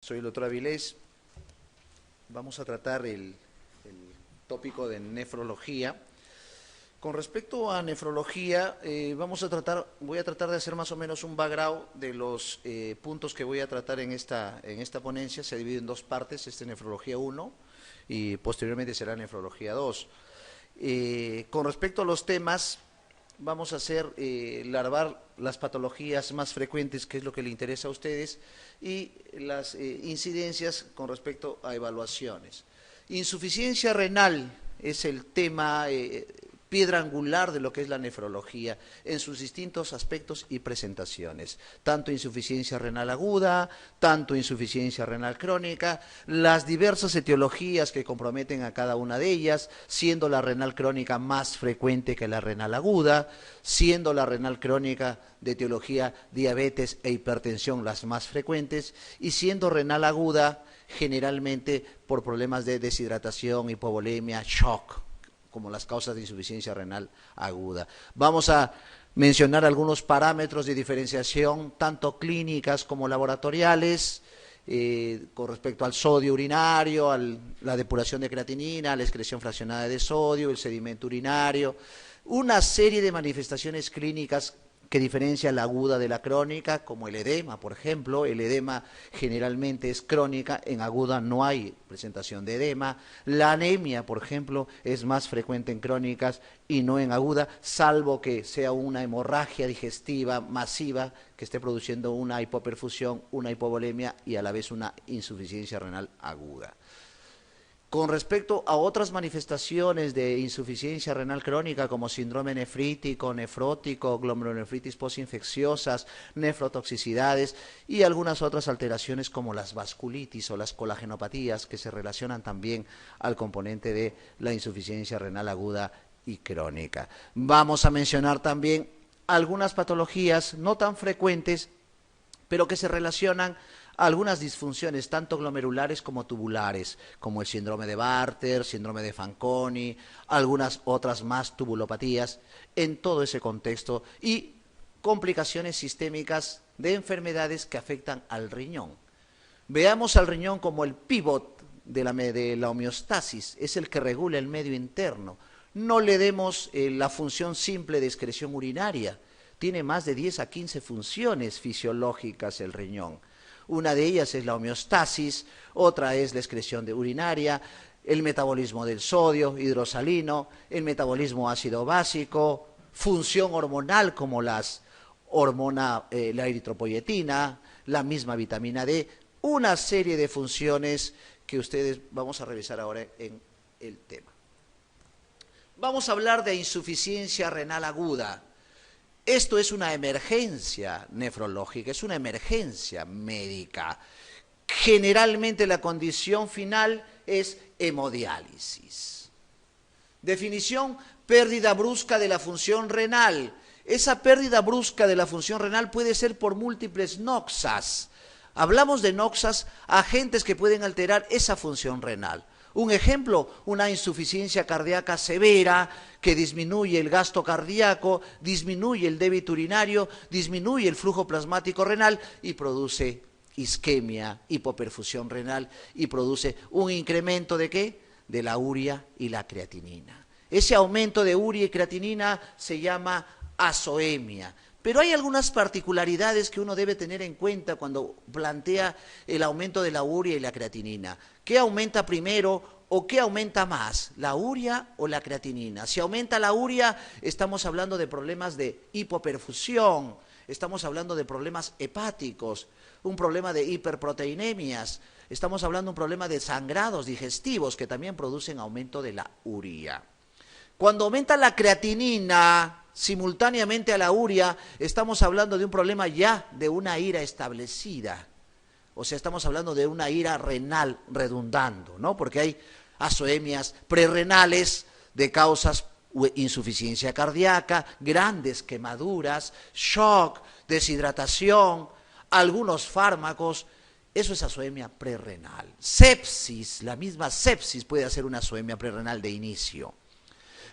Soy el doctor Avilés. Vamos a tratar el tópico de nefrología. Con respecto a nefrología, voy a tratar de hacer más o menos un background de los puntos que voy a tratar en esta ponencia. Se divide en dos partes, esta es nefrología 1 y posteriormente será nefrología 2. Con respecto a los temas, vamos a hacer larvar las patologías más frecuentes, que es lo que le interesa a ustedes, y las incidencias con respecto a evaluaciones. Insuficiencia renal es el tema piedra angular de lo que es la nefrología en sus distintos aspectos y presentaciones, tanto insuficiencia renal aguda, tanto insuficiencia renal crónica, las diversas etiologías que comprometen a cada una de ellas, siendo la renal crónica más frecuente que la renal aguda, siendo la renal crónica de etiología diabetes e hipertensión las más frecuentes, y siendo renal aguda generalmente por problemas de deshidratación, hipovolemia, shock, como las causas de insuficiencia renal aguda. Vamos a mencionar algunos parámetros de diferenciación, tanto clínicas como laboratoriales, con respecto al sodio urinario, a la depuración de creatinina, a la excreción fraccionada de sodio, el sedimento urinario, una serie de manifestaciones clínicas que diferencia la aguda de la crónica, como el edema, por ejemplo. El edema generalmente es crónica, en aguda no hay presentación de edema. La anemia, por ejemplo, es más frecuente en crónicas y no en aguda, salvo que sea una hemorragia digestiva masiva que esté produciendo una hipoperfusión, una hipovolemia y a la vez una insuficiencia renal aguda. Con respecto a otras manifestaciones de insuficiencia renal crónica como síndrome nefrítico, nefrótico, glomerulonefritis postinfecciosas, nefrotoxicidades y algunas otras alteraciones como las vasculitis o las colagenopatías que se relacionan también al componente de la insuficiencia renal aguda y crónica. Vamos a mencionar también algunas patologías no tan frecuentes, pero que se relacionan algunas disfunciones, tanto glomerulares como tubulares, como el síndrome de Bartter, síndrome de Fanconi, algunas otras más tubulopatías, en todo ese contexto, y complicaciones sistémicas de enfermedades que afectan al riñón. Veamos al riñón como el pivot de la homeostasis, es el que regula el medio interno. No le demos la función simple de excreción urinaria, tiene más de 10 a 15 funciones fisiológicas el riñón. Una de ellas es la homeostasis, otra es la excreción de urinaria, el metabolismo del sodio hidrosalino, el metabolismo ácido básico, función hormonal como la eritropoyetina, la misma vitamina D, una serie de funciones que ustedes vamos a revisar ahora en el tema. Vamos a hablar de insuficiencia renal aguda. Esto es una emergencia nefrológica, es una emergencia médica. Generalmente la condición final es hemodiálisis. Definición: pérdida brusca de la función renal. Esa pérdida brusca de la función renal puede ser por múltiples noxas. Hablamos de noxas, agentes que pueden alterar esa función renal. Un ejemplo, una insuficiencia cardíaca severa que disminuye el gasto cardíaco, disminuye el débito urinario, disminuye el flujo plasmático renal y produce isquemia, hipoperfusión renal y produce un incremento ¿de qué? De la urea y la creatinina. Ese aumento de urea y creatinina se llama azoemia. Pero hay algunas particularidades que uno debe tener en cuenta cuando plantea el aumento de la urea y la creatinina. ¿Qué aumenta primero o qué aumenta más, la urea o la creatinina? Si aumenta la urea, estamos hablando de problemas de hipoperfusión, estamos hablando de problemas hepáticos, un problema de hiperproteinemias, estamos hablando de un problema de sangrados digestivos que también producen aumento de la urea. Cuando aumenta la creatinina simultáneamente a la urea, estamos hablando de un problema ya de una ira establecida. O sea, estamos hablando de una ira renal redundando, ¿no? Porque hay azoemias prerrenales de causas insuficiencia cardíaca, grandes quemaduras, shock, deshidratación, algunos fármacos. Eso es azoemia prerrenal. Sepsis, la misma sepsis puede hacer una azoemia prerrenal de inicio.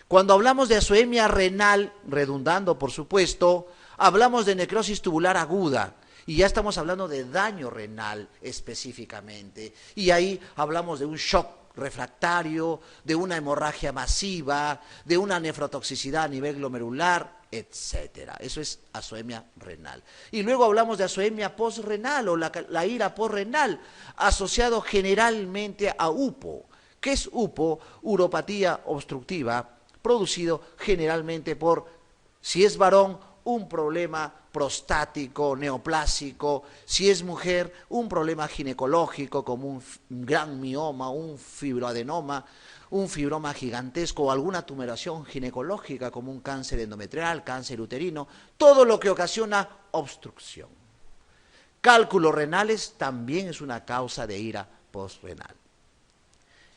Cuando hablamos de azoemia renal, redundando por supuesto, hablamos de necrosis tubular aguda. Y ya estamos hablando de daño renal específicamente. Y ahí hablamos de un shock refractario, de una hemorragia masiva, de una nefrotoxicidad a nivel glomerular, etcétera. Eso es azoemia renal. Y luego hablamos de azoemia postrenal o la ira postrenal, asociado generalmente a UPO. ¿Qué es UPO? Uropatía obstructiva, producido generalmente por, si es varón, un problema prostático, neoplásico, si es mujer, un problema ginecológico como un gran mioma, un fibroadenoma, un fibroma gigantesco o alguna tumoración ginecológica como un cáncer endometrial, cáncer uterino, todo lo que ocasiona obstrucción. Cálculos renales también es una causa de ira postrenal.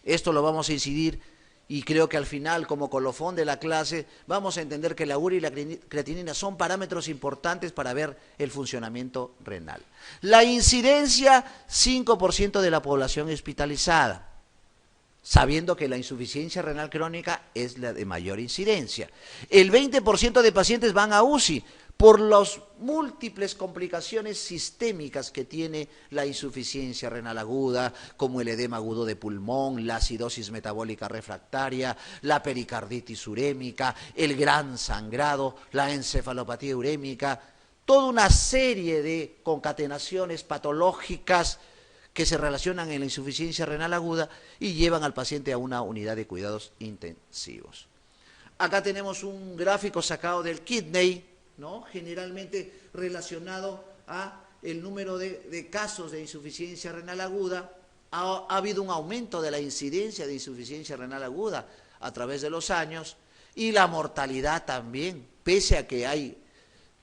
Esto lo vamos a incidir y creo que al final, como colofón de la clase, vamos a entender que la urea y la creatinina son parámetros importantes para ver el funcionamiento renal. La incidencia, 5% de la población hospitalizada, sabiendo que la insuficiencia renal crónica es la de mayor incidencia. El 20% de pacientes van a UCI por las múltiples complicaciones sistémicas que tiene la insuficiencia renal aguda, como el edema agudo de pulmón, la acidosis metabólica refractaria, la pericarditis urémica, el gran sangrado, la encefalopatía urémica, toda una serie de concatenaciones patológicas que se relacionan en la insuficiencia renal aguda y llevan al paciente a una unidad de cuidados intensivos. Acá tenemos un gráfico sacado del Kidney, ¿no? Generalmente relacionado a el número de casos de insuficiencia renal aguda. Ha habido un aumento de la incidencia de insuficiencia renal aguda a través de los años y la mortalidad también, pese a que hay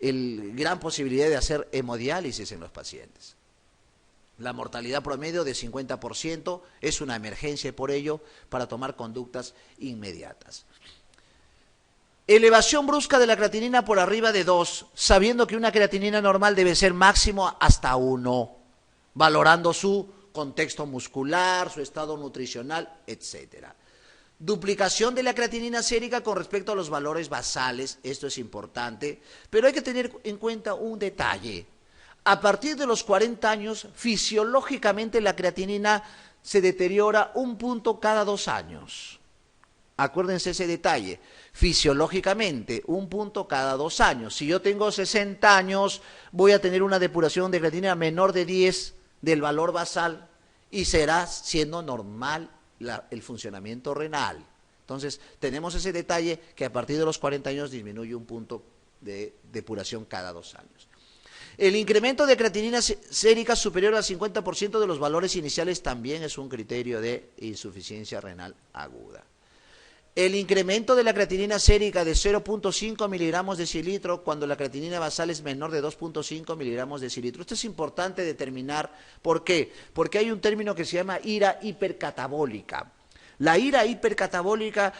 gran posibilidad de hacer hemodiálisis en los pacientes. La mortalidad promedio de 50% es una emergencia y por ello para tomar conductas inmediatas. Elevación brusca de la creatinina por arriba de 2, sabiendo que una creatinina normal debe ser máximo hasta 1, valorando su contexto muscular, su estado nutricional, etc. Duplicación de la creatinina sérica con respecto a los valores basales, esto es importante, pero hay que tener en cuenta un detalle. A partir de los 40 años, fisiológicamente la creatinina se deteriora 1 punto cada 2 años. Acuérdense ese detalle, fisiológicamente 1 punto cada 2 años. Si yo tengo 60 años, voy a tener una depuración de creatinina menor de 10 del valor basal y será siendo normal el funcionamiento renal. Entonces, tenemos ese detalle que a partir de los 40 años disminuye 1 punto de depuración cada 2 años. El incremento de creatinina sérica superior al 50% de los valores iniciales también es un criterio de insuficiencia renal aguda. El incremento de la creatinina sérica de 0.5 miligramos de cilitro cuando la creatinina basal es menor de 2.5 miligramos de cilitro. Esto es importante determinar. ¿Por qué? Porque hay un término que se llama ira hipercatabólica. La ira hipercatabólica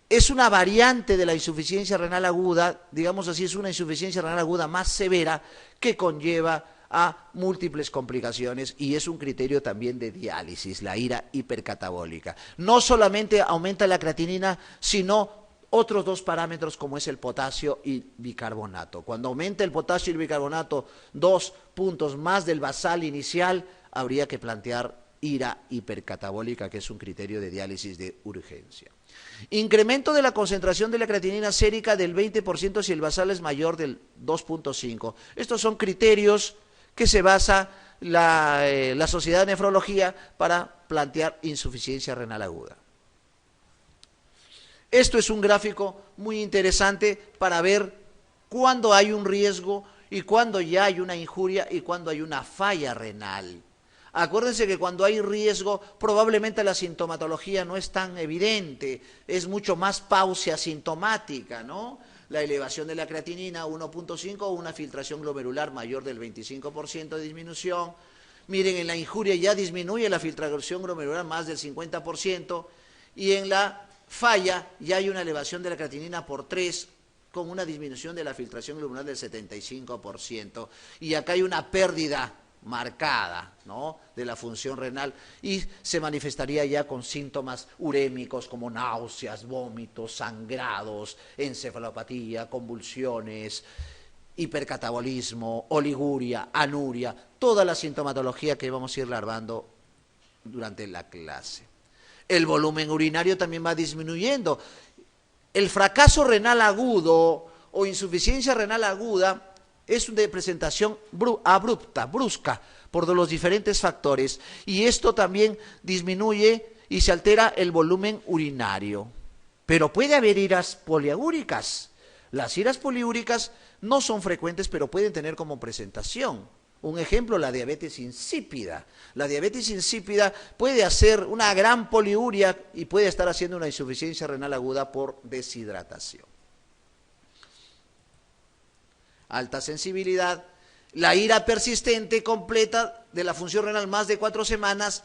es una variante de la insuficiencia renal aguda, digamos así, es una insuficiencia renal aguda más severa que conlleva a múltiples complicaciones y es un criterio también de diálisis, la ira hipercatabólica. No solamente aumenta la creatinina, sino otros 2 parámetros como es el potasio y bicarbonato. Cuando aumenta el potasio y el bicarbonato 2 puntos más del basal inicial, habría que plantear ira hipercatabólica, que es un criterio de diálisis de urgencia. Incremento de la concentración de la creatinina sérica del 20% si el basal es mayor del 2.5. Estos son criterios que se basa la Sociedad de Nefrología para plantear insuficiencia renal aguda. Esto es un gráfico muy interesante para ver cuándo hay un riesgo y cuándo ya hay una injuria y cuándo hay una falla renal. Acuérdense que cuando hay riesgo, probablemente la sintomatología no es tan evidente, es mucho más pausia sintomática, ¿no? La elevación de la creatinina 1.5 o una filtración glomerular mayor del 25% de disminución. Miren, en la injuria ya disminuye la filtración glomerular más del 50% y en la falla ya hay una elevación de la creatinina por 3 con una disminución de la filtración glomerular del 75%. Y acá hay una pérdida marcada, ¿no?, de la función renal y se manifestaría ya con síntomas urémicos como náuseas, vómitos, sangrados, encefalopatía, convulsiones hipercatabolismo, oliguria, anuria, toda la sintomatología que vamos a ir larvando durante la clase. El volumen urinario también va disminuyendo. El fracaso renal agudo o insuficiencia renal aguda es de presentación abrupta, brusca, por los diferentes factores, y esto también disminuye y se altera el volumen urinario. Pero puede haber iras poliúricas. Las iras poliúricas no son frecuentes, pero pueden tener como presentación. Un ejemplo, la diabetes insípida. La diabetes insípida puede hacer una gran poliuria y puede estar haciendo una insuficiencia renal aguda por deshidratación. Alta sensibilidad. La ira persistente completa de la función renal más de 4 semanas,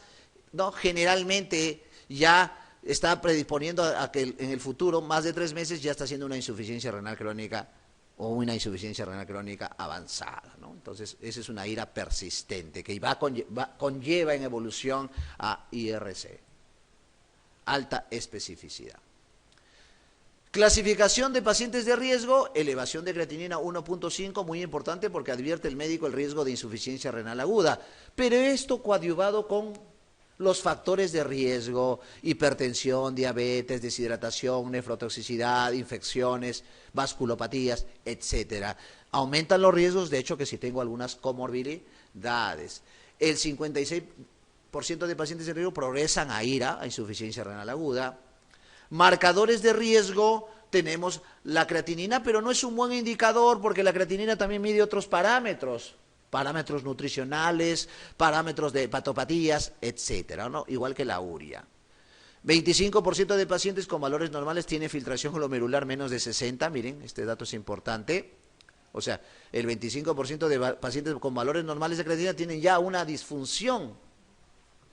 ¿no? Generalmente ya está predisponiendo a que en el futuro, más de 3 meses, ya está haciendo una insuficiencia renal crónica o una insuficiencia renal crónica avanzada, ¿no? Entonces, esa es una ira persistente que conlleva en evolución a IRC. Alta especificidad. Clasificación de pacientes de riesgo, elevación de creatinina 1.5, muy importante porque advierte el médico el riesgo de insuficiencia renal aguda, pero esto coadyuvado con los factores de riesgo, hipertensión, diabetes, deshidratación, nefrotoxicidad, infecciones, vasculopatías, etcétera. Aumentan los riesgos, de hecho, que si tengo algunas comorbilidades. El 56% de pacientes de riesgo progresan a IRA, a insuficiencia renal aguda. Marcadores de riesgo, tenemos la creatinina, pero no es un buen indicador porque la creatinina también mide otros parámetros. Parámetros nutricionales, parámetros de hepatopatías, etcétera, ¿no? Igual que la urea. 25% de pacientes con valores normales tiene filtración glomerular menos de 60, miren, este dato es importante. O sea, el 25% de pacientes con valores normales de creatinina tienen ya una disfunción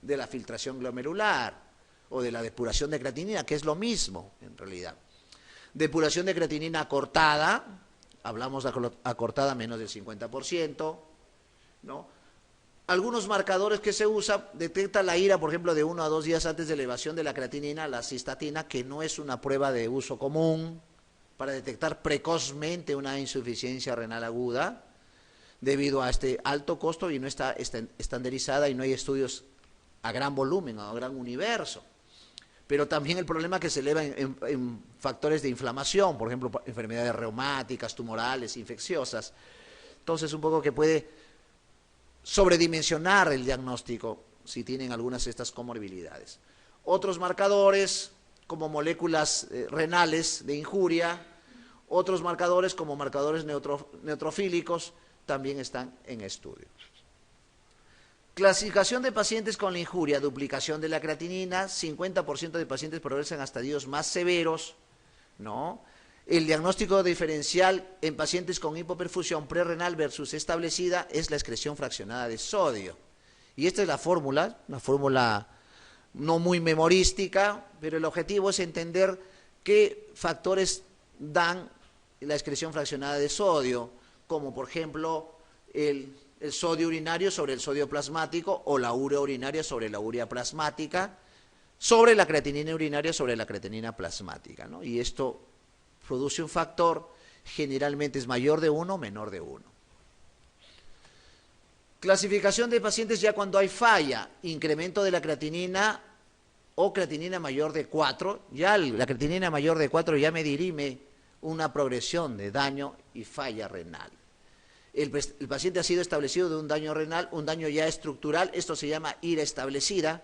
de la filtración glomerular o de la depuración de creatinina, que es lo mismo en realidad. Depuración de creatinina acortada, hablamos de acortada menos del 50%, ¿no? Algunos marcadores que se usan, detecta la ira, por ejemplo, de 1 a 2 días antes de elevación de la creatinina, la cistatina, que no es una prueba de uso común para detectar precozmente una insuficiencia renal aguda, debido a este alto costo y no está estandarizada y no hay estudios a gran volumen, a gran universo. Pero también el problema que se eleva en factores de inflamación, por ejemplo, enfermedades reumáticas, tumorales, infecciosas. Entonces, un poco que puede sobredimensionar el diagnóstico si tienen algunas de estas comorbilidades. Otros marcadores, como moléculas renales de injuria, otros marcadores como marcadores neutrofílicos, también están en estudio. Clasificación de pacientes con la injuria, duplicación de la creatinina, 50% de pacientes progresan hasta estadios más severos, ¿no? El diagnóstico diferencial en pacientes con hipoperfusión prerrenal versus establecida es la excreción fraccionada de sodio. Y esta es la fórmula, una fórmula no muy memorística, pero el objetivo es entender qué factores dan la excreción fraccionada de sodio, como por ejemplo el sodio urinario sobre el sodio plasmático o la urea urinaria sobre la urea plasmática, sobre la creatinina urinaria sobre la creatinina plasmática, ¿no? Y esto produce un factor, generalmente es mayor de 1 o menor de 1. Clasificación de pacientes ya cuando hay falla, incremento de la creatinina o creatinina mayor de 4, ya la creatinina mayor de 4 ya me dirime una progresión de daño y falla renal. El paciente ha sido establecido de un daño renal, un daño ya estructural, esto se llama ira establecida.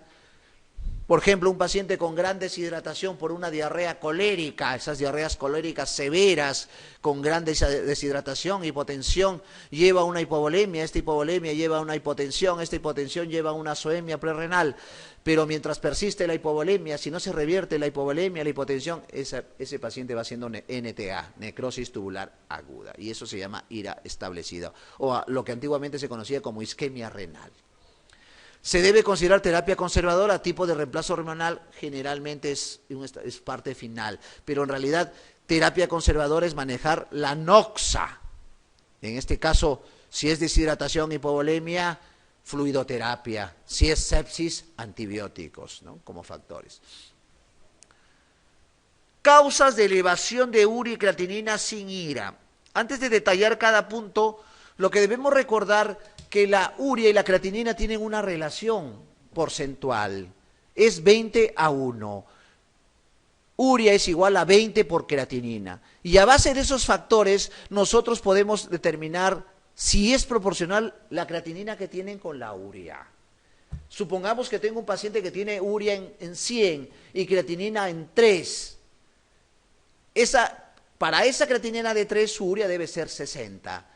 Por ejemplo, un paciente con gran deshidratación por una diarrea colérica, esas diarreas coléricas severas, con gran deshidratación, hipotensión, lleva a una hipovolemia, esta hipovolemia lleva a una hipotensión, esta hipotensión lleva a una azoemia prerrenal, pero mientras persiste la hipovolemia, si no se revierte la hipovolemia, la hipotensión, ese paciente va haciendo NTA, necrosis tubular aguda, y eso se llama ira establecida, o lo que antiguamente se conocía como isquemia renal. Se debe considerar terapia conservadora, tipo de reemplazo renal, generalmente es parte final, pero en realidad terapia conservadora es manejar la noxa. En este caso, si es deshidratación, hipovolemia, fluidoterapia, si es sepsis, antibióticos, ¿no? Como factores. Causas de elevación de urea y creatinina sin ira. Antes de detallar cada punto, lo que debemos recordar que la urea y la creatinina tienen una relación porcentual. Es 20:1. Urea es igual a 20 por creatinina. Y a base de esos factores, nosotros podemos determinar si es proporcional la creatinina que tienen con la urea. Supongamos que tengo un paciente que tiene urea en 100 y creatinina en 3. Para esa creatinina de 3, su urea debe ser 60.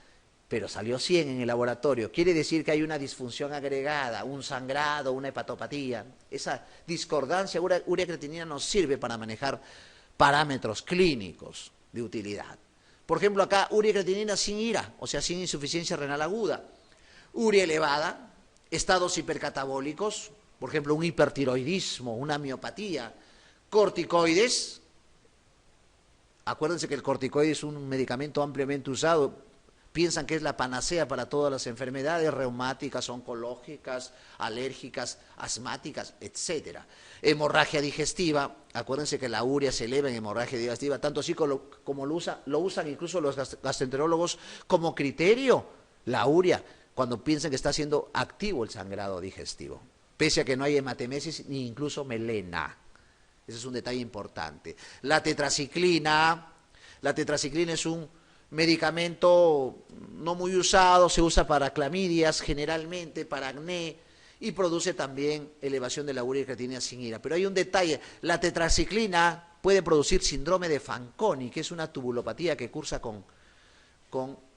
Pero salió 100 en el laboratorio. Quiere decir que hay una disfunción agregada, un sangrado, una hepatopatía. Esa discordancia urea-creatinina nos sirve para manejar parámetros clínicos de utilidad. Por ejemplo, acá urea-creatinina sin IRA, o sea, sin insuficiencia renal aguda. Urea elevada, estados hipercatabólicos, por ejemplo, un hipertiroidismo, una miopatía. Corticoides. Acuérdense que el corticoide es un medicamento ampliamente usado. Piensan que es la panacea para todas las enfermedades reumáticas, oncológicas, alérgicas, asmáticas, etcétera. Hemorragia digestiva, acuérdense que la urea se eleva en hemorragia digestiva, tanto así como lo usan incluso los gastroenterólogos como criterio, la urea, cuando piensan que está siendo activo el sangrado digestivo, pese a que no hay hematemesis ni incluso melena. Ese es un detalle importante. La tetraciclina es un medicamento no muy usado, se usa para clamidias, generalmente para acné, y produce también elevación de la urea y creatinina sin IRA. Pero hay un detalle, la tetraciclina puede producir síndrome de Fanconi, que es una tubulopatía que cursa con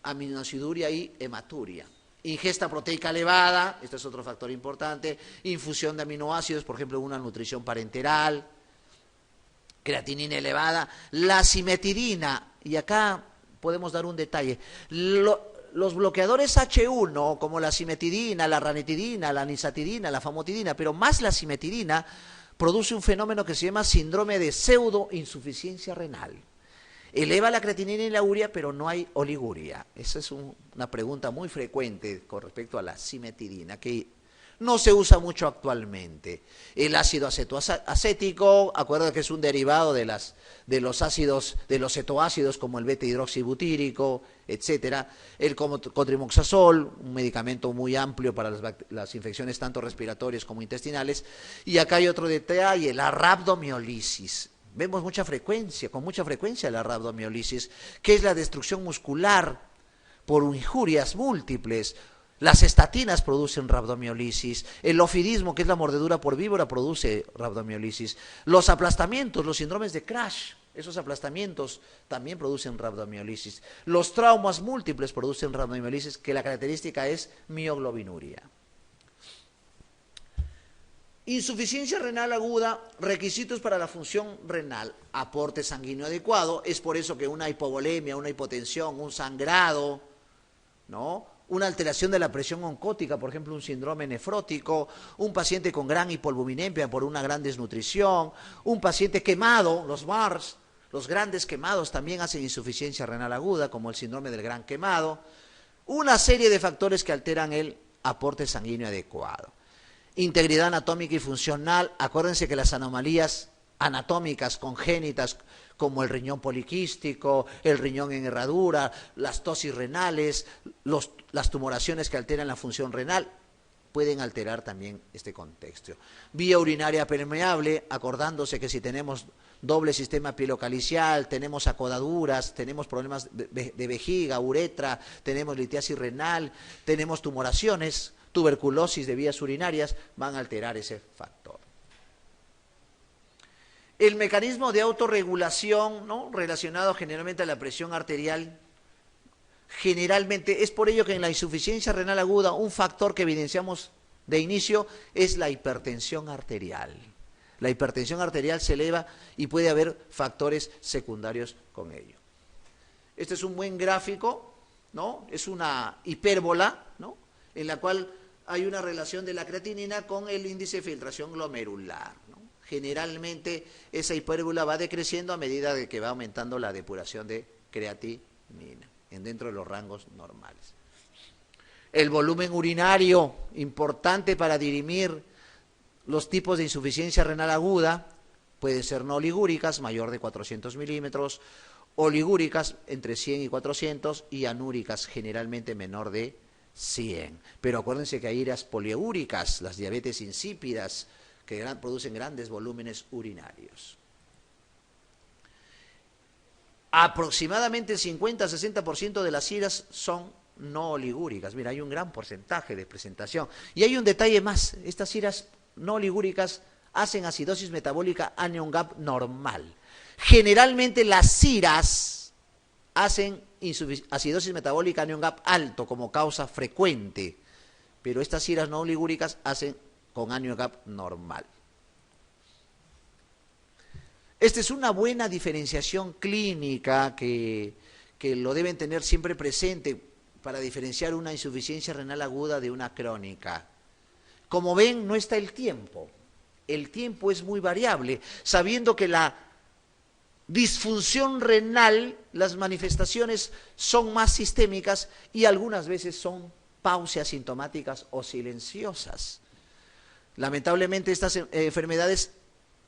aminoaciduria y hematuria. Ingesta proteica elevada, este es otro factor importante, infusión de aminoácidos, por ejemplo, una nutrición parenteral, creatinina elevada, la cimetidina, y acá podemos dar un detalle. Los bloqueadores H1, como la cimetidina, la ranitidina, la nisatidina, la famotidina, pero más la cimetidina, produce un fenómeno que se llama síndrome de pseudoinsuficiencia renal. Eleva la creatinina y la urea, pero no hay oliguria. Esa es una pregunta muy frecuente con respecto a la cimetidina, que no se usa mucho actualmente. El ácido acetoacético, acuérdense que es un derivado de los ácidos, de los cetoácidos como el beta-hidroxibutírico, etcétera. El cotrimoxazol, un medicamento muy amplio para las infecciones tanto respiratorias como intestinales. Y acá hay otro detalle, la rhabdomiolisis. Vemos con mucha frecuencia la rhabdomiolisis, que es la destrucción muscular por injurias múltiples. Las estatinas producen rhabdomiolisis, el ofidismo, que es la mordedura por víbora, produce rhabdomiolisis. Los aplastamientos, los síndromes de Crash, esos aplastamientos también producen rhabdomiolisis. Los traumas múltiples producen rhabdomiolisis, que la característica es mioglobinuria. Insuficiencia renal aguda, requisitos para la función renal, aporte sanguíneo adecuado, es por eso que una hipovolemia, una hipotensión, un sangrado, ¿no?, una alteración de la presión oncótica, por ejemplo, un síndrome nefrótico, un paciente con gran hipoalbuminemia por una gran desnutrición, un paciente quemado, los MARS, los grandes quemados también hacen insuficiencia renal aguda, como el síndrome del gran quemado, una serie de factores que alteran el aporte sanguíneo adecuado. Integridad anatómica y funcional, acuérdense que las anomalías anatómicas congénitas como el riñón poliquístico, el riñón en herradura, las tosis renales, las tumoraciones que alteran la función renal, pueden alterar también este contexto. Vía urinaria permeable, acordándose que si tenemos doble sistema pielocalicial, tenemos acodaduras, tenemos problemas de vejiga, uretra, tenemos litiasis renal, tenemos tumoraciones, tuberculosis de vías urinarias, van a alterar ese factor. El mecanismo de autorregulación, ¿no?, relacionado generalmente a la presión arterial, generalmente es por ello que en la insuficiencia renal aguda un factor que evidenciamos de inicio es la hipertensión arterial. La hipertensión arterial se eleva y puede haber factores secundarios con ello. Este es un buen gráfico, ¿no?, es una hipérbola, ¿no?, en la cual hay una relación de la creatinina con el índice de filtración glomerular, ¿no? Generalmente esa hipérbola va decreciendo a medida de que va aumentando la depuración de creatinina dentro de los rangos normales. El volumen urinario, importante para dirimir los tipos de insuficiencia renal aguda, pueden ser no ligúricas, mayor de 400 milímetros, oligúricas entre 100 y 400 y anúricas generalmente menor de 100. Pero acuérdense que hay iras poliúricas, las diabetes insípidas, que producen grandes volúmenes urinarios. Aproximadamente el 50-60% de las iras son no oligúricas. Mira, hay un gran porcentaje de presentación. Y hay un detalle más, estas iras no oligúricas hacen acidosis metabólica anion gap normal. Generalmente las iras hacen acidosis metabólica anion gap alto como causa frecuente, pero estas iras no oligúricas hacen con anion gap normal. Esta es una buena diferenciación clínica que lo deben tener siempre presente para diferenciar una insuficiencia renal aguda de una crónica. Como ven, no está el tiempo. El tiempo es muy variable, sabiendo que la disfunción renal, las manifestaciones son más sistémicas y algunas veces son pauseasintomáticas o silenciosas. Lamentablemente estas enfermedades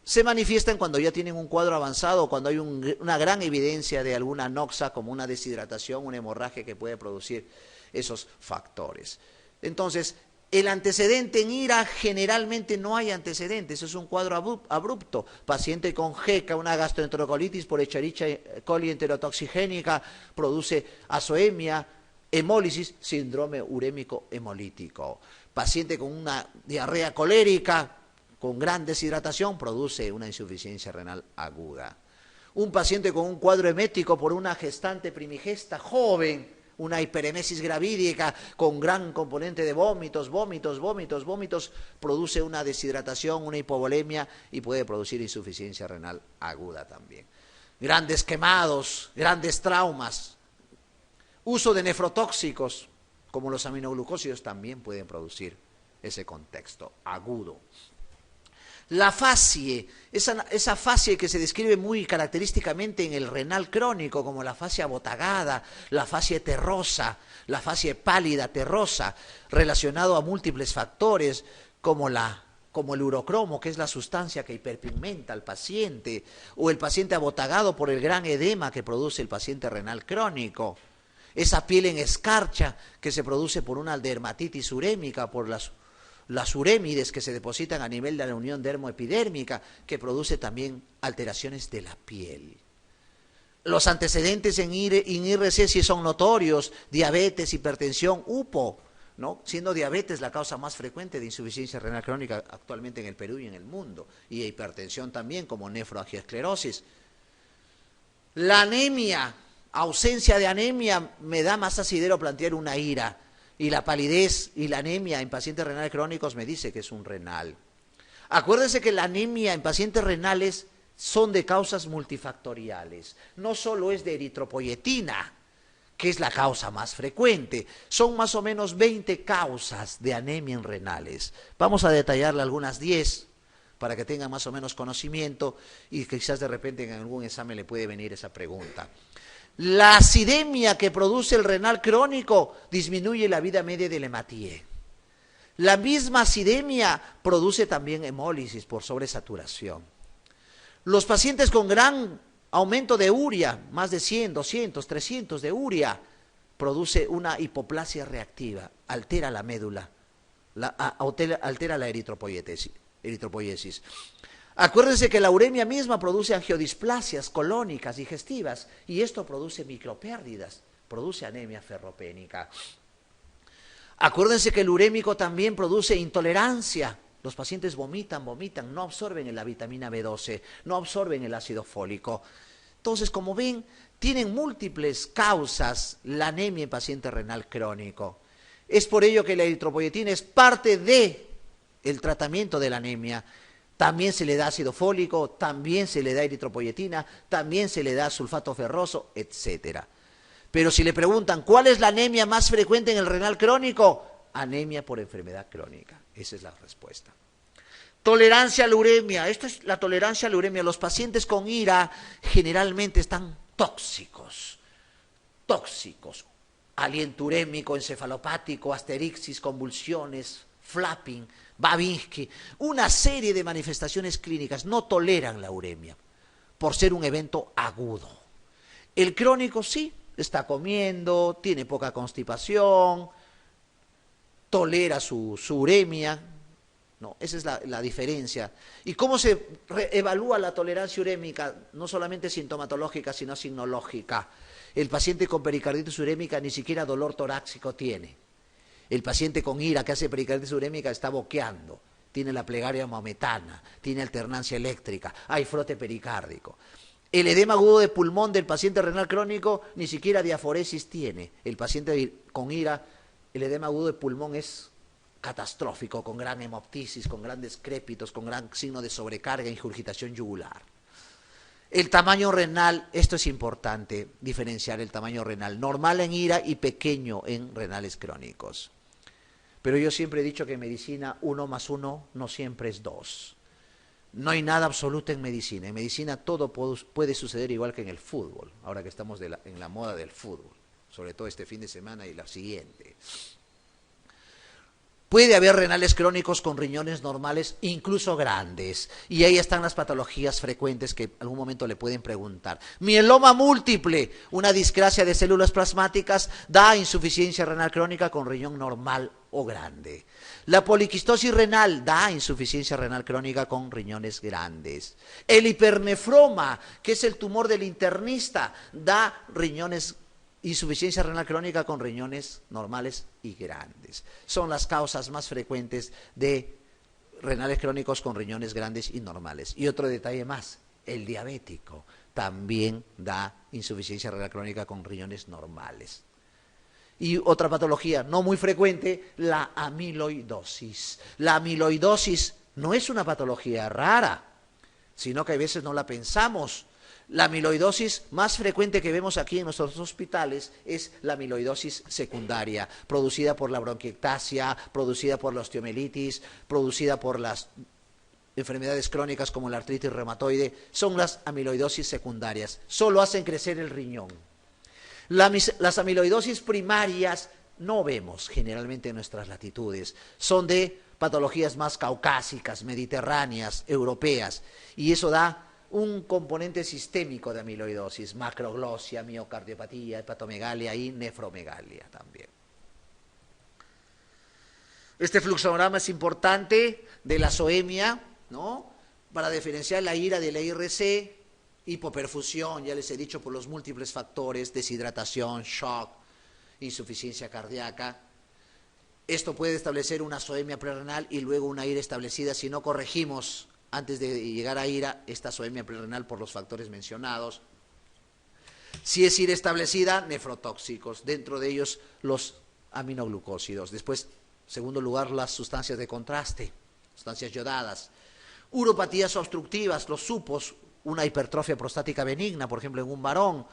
se manifiestan cuando ya tienen un cuadro avanzado, cuando hay una gran evidencia de alguna anoxia, como una deshidratación, una hemorragia que puede producir esos factores. Entonces, el antecedente en IRA generalmente no hay antecedentes, es un cuadro abrupto. Paciente con GECA, una gastroenterocolitis por Escherichia coli enterotoxigénica, produce azoemia, hemólisis, síndrome urémico hemolítico. Paciente con una diarrea colérica, con gran deshidratación, produce una insuficiencia renal aguda. Un paciente con un cuadro emético por una gestante primigesta joven, una hiperemesis gravídica con gran componente de vómitos, produce una deshidratación, una hipovolemia y puede producir insuficiencia renal aguda también. Grandes quemados, grandes traumas, uso de nefrotóxicos como los aminoglucósidos también pueden producir ese contexto agudo. La facie, esa facie que se describe muy característicamente en el renal crónico, como la facie abotagada, la facie terrosa, la facie pálida terrosa, relacionado a múltiples factores, como el urocromo, que es la sustancia que hiperpigmenta al paciente, o el paciente abotagado por el gran edema que produce el paciente renal crónico, esa piel en escarcha que se produce por una dermatitis urémica, por las urémides que se depositan a nivel de la unión dermoepidérmica, que produce también alteraciones de la piel. Los antecedentes en IRC sí son notorios: diabetes, hipertensión, UPO, ¿no? Siendo diabetes la causa más frecuente de insuficiencia renal crónica actualmente en el Perú y en el mundo, y hipertensión también, como nefroangiosclerosis. La anemia, ausencia de anemia, me da más asidero plantear una IRA. Y la palidez y la anemia en pacientes renales crónicos me dice que es un renal. Acuérdense que la anemia en pacientes renales son de causas multifactoriales. No solo es de eritropoyetina, que es la causa más frecuente. Son más o menos 20 causas de anemia en renales. Vamos a detallarle algunas 10 para que tengan más o menos conocimiento y quizás de repente en algún examen le puede venir esa pregunta. La acidemia que produce el renal crónico disminuye la vida media del hematíe. La misma acidemia produce también hemólisis por sobresaturación. Los pacientes con gran aumento de urea, más de 100, 200, 300 de urea, produce una hipoplasia reactiva, altera la médula, altera la eritropoiesis. Acuérdense que la uremia misma produce angiodisplasias colónicas, digestivas, y esto produce micropérdidas, produce anemia ferropénica. Acuérdense que el urémico también produce intolerancia. Los pacientes vomitan, no absorben la vitamina B12, no absorben el ácido fólico. Entonces, como ven, tienen múltiples causas la anemia en paciente renal crónico. Es por ello que la eritropoyetina es parte del tratamiento de la anemia. También se le da ácido fólico, también se le da eritropoyetina, también se le da sulfato ferroso, etc. Pero si le preguntan, ¿cuál es la anemia más frecuente en el renal crónico? Anemia por enfermedad crónica. Esa es la respuesta. Tolerancia a la uremia. Esta es la tolerancia a la uremia. Los pacientes con IRA generalmente están tóxicos. Aliento urémico, encefalopático, asterixis, convulsiones, flapping, Babinski, una serie de manifestaciones clínicas no toleran la uremia por ser un evento agudo. El crónico sí, está comiendo, tiene poca constipación, tolera su uremia. No, esa es la diferencia. ¿Y cómo se evalúa la tolerancia urémica? No solamente sintomatológica, sino sinológica. El paciente con pericarditis urémica ni siquiera dolor torácico tiene. El paciente con IRA que hace pericarditis urémica está boqueando, tiene la plegaria maometana, tiene alternancia eléctrica, hay frote pericárdico. El edema agudo de pulmón del paciente renal crónico ni siquiera diaforesis tiene. El paciente con IRA, el edema agudo de pulmón es catastrófico, con gran hemoptisis, con grandes crépitos, con gran signo de sobrecarga, ingurgitación yugular. El tamaño renal, esto es importante, diferenciar el tamaño renal, normal en IRA y pequeño en renales crónicos. Pero yo siempre he dicho que en medicina 1 más 1 no siempre es 2. No hay nada absoluto en medicina. En medicina todo puede suceder igual que en el fútbol, ahora que estamos en la moda del fútbol, sobre todo este fin de semana y la siguiente. Puede haber renales crónicos con riñones normales, incluso grandes. Y ahí están las patologías frecuentes que en algún momento le pueden preguntar. Mieloma múltiple, una discrasia de células plasmáticas, da insuficiencia renal crónica con riñón normal o grande. La poliquistosis renal da insuficiencia renal crónica con riñones grandes. El hipernefroma, que es el tumor del internista, da insuficiencia renal crónica con riñones normales y grandes. Son las causas más frecuentes de renales crónicos con riñones grandes y normales. Y otro detalle más, el diabético también da insuficiencia renal crónica con riñones normales. Y otra patología no muy frecuente, la amiloidosis. La amiloidosis no es una patología rara, sino que a veces no la pensamos. La amiloidosis más frecuente que vemos aquí en nuestros hospitales es la amiloidosis secundaria, producida por la bronquiectasia, producida por la osteomielitis, producida por las enfermedades crónicas como la artritis reumatoide. Son las amiloidosis secundarias, solo hacen crecer el riñón. Las amiloidosis primarias no vemos generalmente en nuestras latitudes, son de patologías más caucásicas, mediterráneas, europeas, y eso da un componente sistémico de amiloidosis, macroglosia, miocardiopatía, hepatomegalia y nefromegalia también. Este fluxograma es importante de la zoemia, ¿no? Para diferenciar la IRA de la IRC, hipoperfusión, ya les he dicho, por los múltiples factores, deshidratación, shock, insuficiencia cardíaca. Esto puede establecer una zoemia prerrenal y luego una IRA establecida si no corregimos antes de llegar a IRA, esta zoemia prerrenal por los factores mencionados. Si es IRA establecida, nefrotóxicos, dentro de ellos los aminoglucósidos. Después, segundo lugar, las sustancias de contraste, sustancias yodadas. Uropatías obstructivas, los supos, una hipertrofia prostática benigna, por ejemplo, en un varón,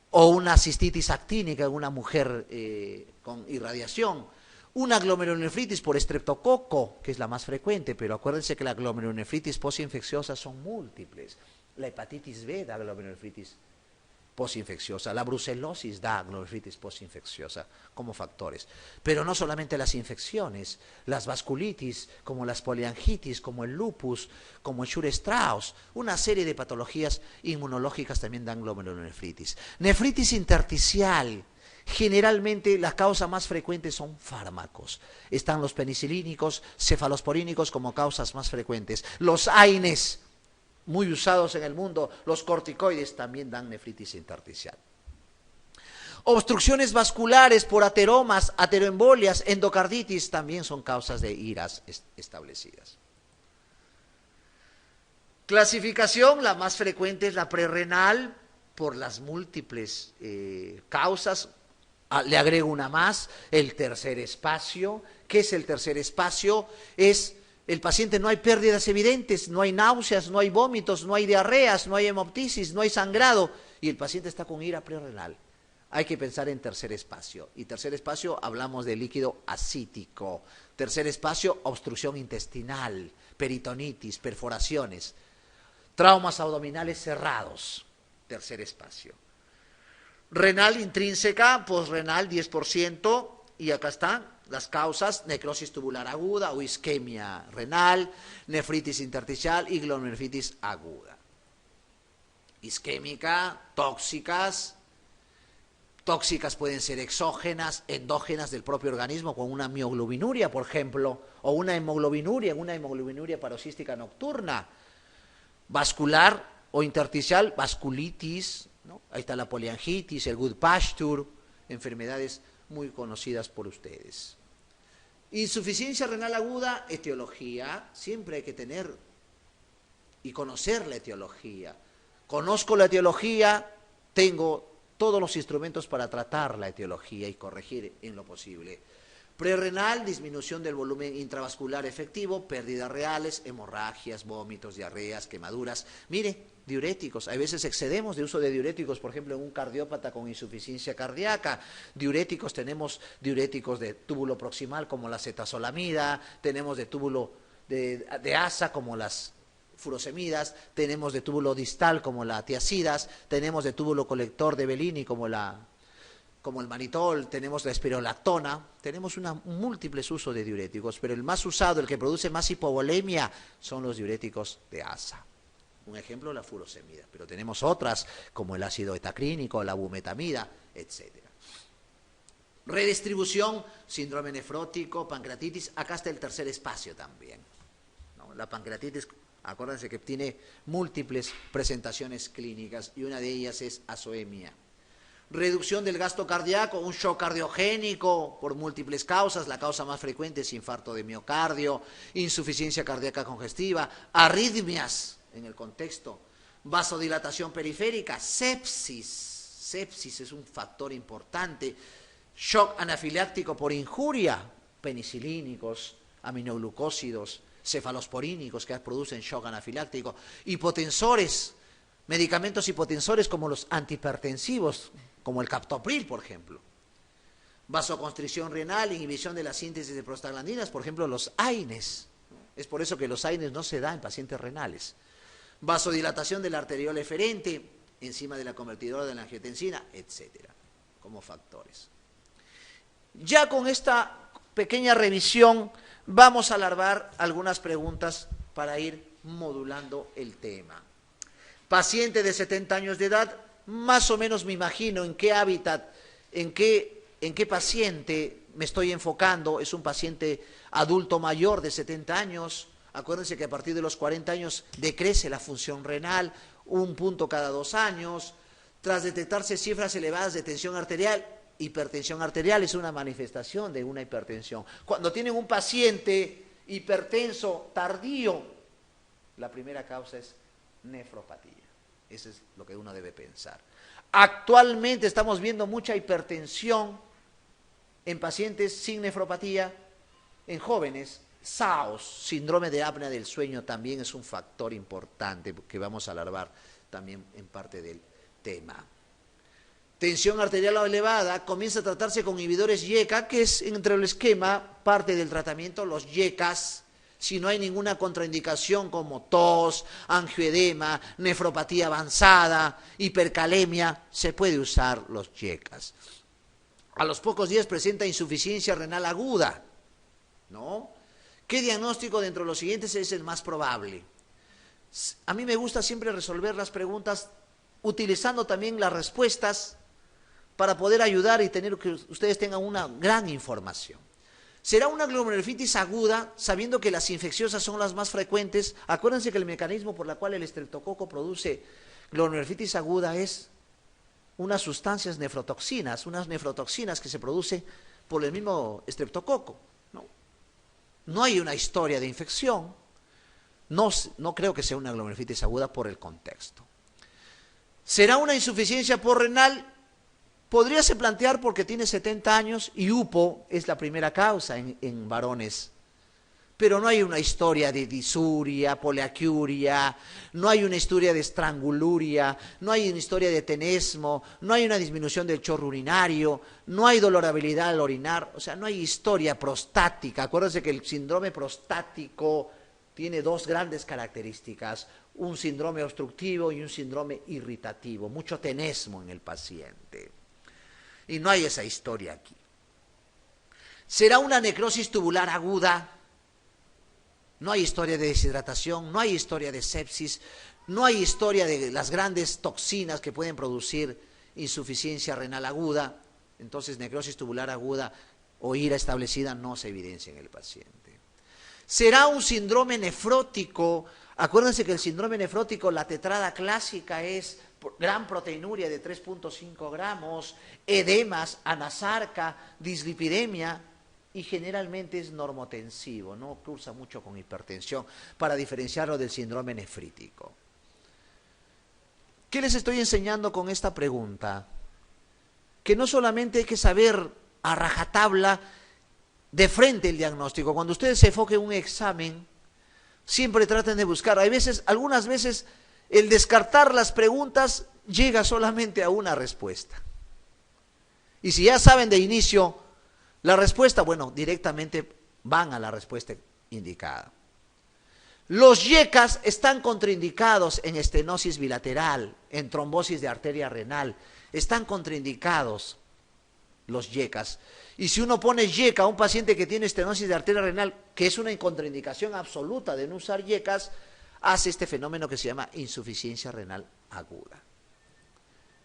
o una cistitis actínica en una mujer con irradiación. Una glomerulonefritis por estreptococo, que es la más frecuente, pero acuérdense que la glomerulonefritis postinfecciosa son múltiples. La hepatitis B da glomerulonefritis postinfecciosa, la brucelosis da glomerulonefritis postinfecciosa como factores. Pero no solamente las infecciones, las vasculitis, como las poliangitis, como el lupus, como el Shure-Strauss, una serie de patologías inmunológicas también dan glomerulonefritis. Nefritis intersticial. Generalmente la causa más frecuente son fármacos. Están los penicilínicos, cefalosporínicos como causas más frecuentes. Los AINES, muy usados en el mundo, los corticoides también dan nefritis intersticial. Obstrucciones vasculares por ateromas, ateroembolias, endocarditis también son causas de IRAS establecidas. Clasificación, la más frecuente es la prerrenal por las múltiples causas. Le agrego una más, el tercer espacio. ¿Qué es el tercer espacio? Es el paciente, no hay pérdidas evidentes, no hay náuseas, no hay vómitos, no hay diarreas, no hay hemoptisis, no hay sangrado, y el paciente está con IRA prerrenal. Hay que pensar en tercer espacio. Y tercer espacio, hablamos de líquido ascítico. Tercer espacio, obstrucción intestinal, peritonitis, perforaciones, traumas abdominales cerrados. Tercer espacio. Renal intrínseca, posrenal 10%, y acá están las causas: necrosis tubular aguda o isquemia renal, nefritis intersticial y glomerulonefritis aguda. isquémica, tóxicas. Tóxicas pueden ser exógenas, endógenas del propio organismo, con una mioglobinuria, por ejemplo, o una hemoglobinuria paroxística nocturna. Vascular o intersticial, vasculitis, ¿no? Ahí está la poliangitis, el Goodpasture, enfermedades muy conocidas por ustedes. Insuficiencia renal aguda, etiología, siempre hay que tener y conocer la etiología. Conozco la etiología, tengo todos los instrumentos para tratar la etiología y corregir en lo posible. Prerrenal, disminución del volumen intravascular efectivo, pérdidas reales, hemorragias, vómitos, diarreas, quemaduras. Mire, diuréticos, a veces excedemos de uso de diuréticos, por ejemplo, en un cardiópata con insuficiencia cardíaca. Diuréticos, tenemos diuréticos de túbulo proximal como la cetazolamida, tenemos de túbulo de asa como las furosemidas, tenemos de túbulo distal como la tiacidas, tenemos de túbulo colector de Bellini como el manitol, tenemos la espirolactona, tenemos múltiples usos de diuréticos, pero el más usado, el que produce más hipovolemia, son los diuréticos de asa. Un ejemplo, la furosemida, pero tenemos otras como el ácido etacrínico, la bumetamida, etc. Redistribución, síndrome nefrótico, pancreatitis, acá está el tercer espacio también, ¿no? La pancreatitis, acuérdense que tiene múltiples presentaciones clínicas y una de ellas es azoemia. Reducción del gasto cardíaco, un shock cardiogénico por múltiples causas, la causa más frecuente es infarto de miocardio, insuficiencia cardíaca congestiva, arritmias en el contexto, vasodilatación periférica, sepsis es un factor importante, shock anafiláctico por injuria, penicilínicos, aminoglucósidos, cefalosporínicos que producen shock anafiláctico, hipotensores, medicamentos hipotensores como los antihipertensivos, como el captopril, por ejemplo. Vasoconstricción renal, inhibición de la síntesis de prostaglandinas, por ejemplo, los AINES. Es por eso que los AINES no se dan en pacientes renales. Vasodilatación de la arteriola eferente, enzima de la convertidora de la angiotensina, etcétera, como factores. Ya con esta pequeña revisión vamos a alargar algunas preguntas para ir modulando el tema. Paciente de 70 años de edad, más o menos me imagino en qué hábitat, en qué paciente me estoy enfocando. Es un paciente adulto mayor de 70 años. Acuérdense que a partir de los 40 años decrece la función renal, 1 punto cada 2 años. Tras detectarse cifras elevadas de tensión arterial, hipertensión arterial es una manifestación de una hipertensión. Cuando tienen un paciente hipertenso tardío, la primera causa es nefropatía. Eso es lo que uno debe pensar. Actualmente estamos viendo mucha hipertensión en pacientes sin nefropatía, en jóvenes. SAOS, síndrome de apnea del sueño, también es un factor importante que vamos a alargar también en parte del tema. Tensión arterial elevada, comienza a tratarse con inhibidores YECA, que es entre el esquema, parte del tratamiento, los YECAs. Si no hay ninguna contraindicación como tos, angioedema, nefropatía avanzada, hipercalemia, se puede usar los YECAs. A los pocos días presenta insuficiencia renal aguda, ¿no? ¿Qué diagnóstico dentro de los siguientes es el más probable? A mí me gusta siempre resolver las preguntas utilizando también las respuestas para poder ayudar y tener que ustedes tengan una gran información. ¿Será una glomerulonefritis aguda, sabiendo que las infecciosas son las más frecuentes? Acuérdense que el mecanismo por el cual el estreptococo produce glomerulonefritis aguda es unas sustancias nefrotoxinas, unas nefrotoxinas que se producen por el mismo estreptococo. No hay una historia de infección, no creo que sea una glomerulonefritis aguda por el contexto. ¿Será una insuficiencia porrenal? Podríase plantear porque tiene 70 años y UPO es la primera causa en varones. Pero no hay una historia de disuria, poliacuria, no hay una historia de estranguluria, no hay una historia de tenesmo, no hay una disminución del chorro urinario, no hay dolorabilidad al orinar, o sea, no hay historia prostática. Acuérdense que el síndrome prostático tiene 2 grandes características, un síndrome obstructivo y un síndrome irritativo, mucho tenesmo en el paciente. Y no hay esa historia aquí. ¿Será una necrosis tubular aguda? No hay historia de deshidratación, no hay historia de sepsis, No hay historia de las grandes toxinas que pueden producir insuficiencia renal aguda, entonces necrosis tubular aguda o IRA establecida no se evidencia en el paciente. ¿Será un síndrome nefrótico? Acuérdense que el síndrome nefrótico, la tetrada clásica es gran proteinuria de 3.5 gramos, edemas, anasarca, dislipidemia, y generalmente es normotensivo, no cursa mucho con hipertensión, para diferenciarlo del síndrome nefrítico. ¿Qué les estoy enseñando con esta pregunta? Que no solamente hay que saber a rajatabla de frente el diagnóstico. Cuando ustedes se enfoquen en un examen, siempre traten de buscar. Hay veces, algunas veces, el descartar las preguntas llega solamente a una respuesta. Y si ya saben de inicio la respuesta, bueno, directamente van a la respuesta indicada. Los YECAS están contraindicados en estenosis bilateral, en trombosis de arteria renal. Están contraindicados los YECAS. Y si uno pone YECA a un paciente que tiene estenosis de arteria renal, que es una contraindicación absoluta de no usar YECAS, hace este fenómeno que se llama insuficiencia renal aguda.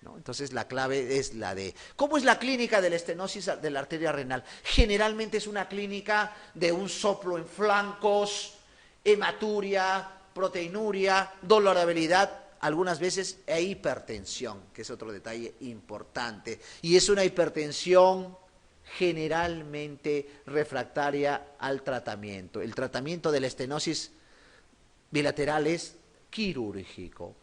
¿No? Entonces la clave es la de, ¿cómo es la clínica de la estenosis de la arteria renal? Generalmente es una clínica de un soplo en flancos, hematuria, proteinuria, dolorabilidad, algunas veces hipertensión, que es otro detalle importante. Y es una hipertensión generalmente refractaria al tratamiento. El tratamiento de la estenosis bilateral es quirúrgico.